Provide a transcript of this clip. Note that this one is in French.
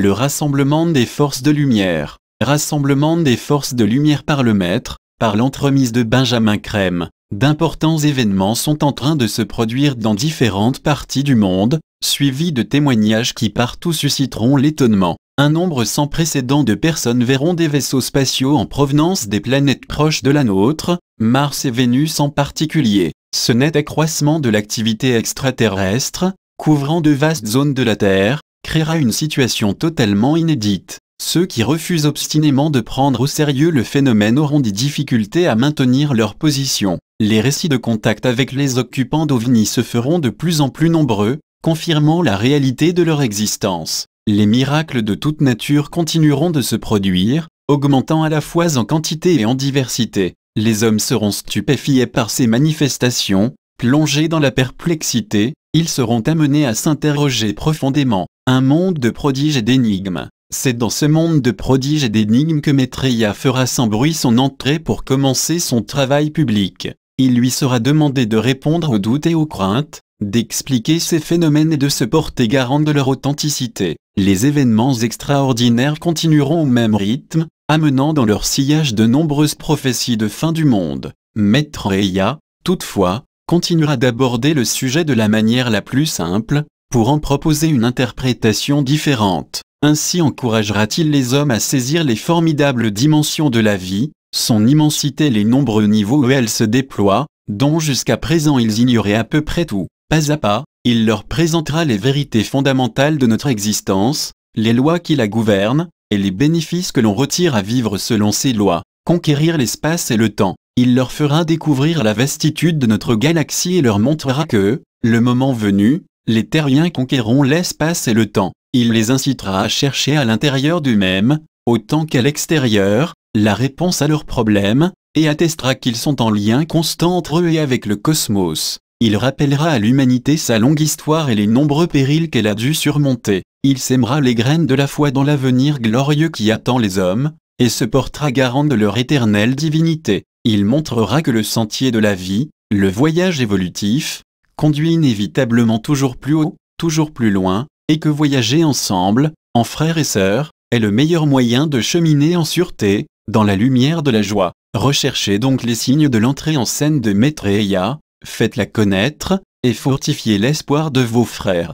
Le rassemblement des forces de lumière. Rassemblement des forces de lumière par le Maître, par l'entremise de Benjamin Crème. D'importants événements sont en train de se produire dans différentes parties du monde, suivis de témoignages qui partout susciteront l'étonnement. Un nombre sans précédent de personnes verront des vaisseaux spatiaux en provenance des planètes proches de la nôtre, Mars et Vénus en particulier. Ce net accroissement de l'activité extraterrestre, couvrant de vastes zones de la Terre, créera une situation totalement inédite. Ceux qui refusent obstinément de prendre au sérieux le phénomène auront des difficultés à maintenir leur position. Les récits de contact avec les occupants d'OVNI se feront de plus en plus nombreux, confirmant la réalité de leur existence. Les miracles de toute nature continueront de se produire, augmentant à la fois en quantité et en diversité. Les hommes seront stupéfiés par ces manifestations, plongés dans la perplexité, ils seront amenés à s'interroger profondément. Un monde de prodiges et d'énigmes. C'est dans ce monde de prodiges et d'énigmes que Maitreya fera sans bruit son entrée pour commencer son travail public. Il lui sera demandé de répondre aux doutes et aux craintes, d'expliquer ces phénomènes et de se porter garant de leur authenticité. Les événements extraordinaires continueront au même rythme, amenant dans leur sillage de nombreuses prophéties de fin du monde. Maitreya, toutefois, continuera d'aborder le sujet de la manière la plus simple, pour en proposer une interprétation différente. Ainsi encouragera-t-il les hommes à saisir les formidables dimensions de la vie, son immensité et les nombreux niveaux où elle se déploie, dont jusqu'à présent ils ignoraient à peu près tout. Pas à pas, il leur présentera les vérités fondamentales de notre existence, les lois qui la gouvernent, et les bénéfices que l'on retire à vivre selon ces lois. Conquérir l'espace et le temps. Il leur fera découvrir la vastitude de notre galaxie et leur montrera que, le moment venu, les terriens conquerront l'espace et le temps. Il les incitera à chercher à l'intérieur d'eux-mêmes, autant qu'à l'extérieur, la réponse à leurs problèmes, et attestera qu'ils sont en lien constant entre eux et avec le cosmos. Il rappellera à l'humanité sa longue histoire et les nombreux périls qu'elle a dû surmonter. Il sèmera les graines de la foi dans l'avenir glorieux qui attend les hommes, et se portera garant de leur éternelle divinité. Il montrera que le sentier de la vie, le voyage évolutif, conduit inévitablement toujours plus haut, toujours plus loin, et que voyager ensemble, en frères et sœurs, est le meilleur moyen de cheminer en sûreté, dans la lumière de la joie. Recherchez donc les signes de l'entrée en scène de Maitreya, faites-la connaître, et fortifiez l'espoir de vos frères.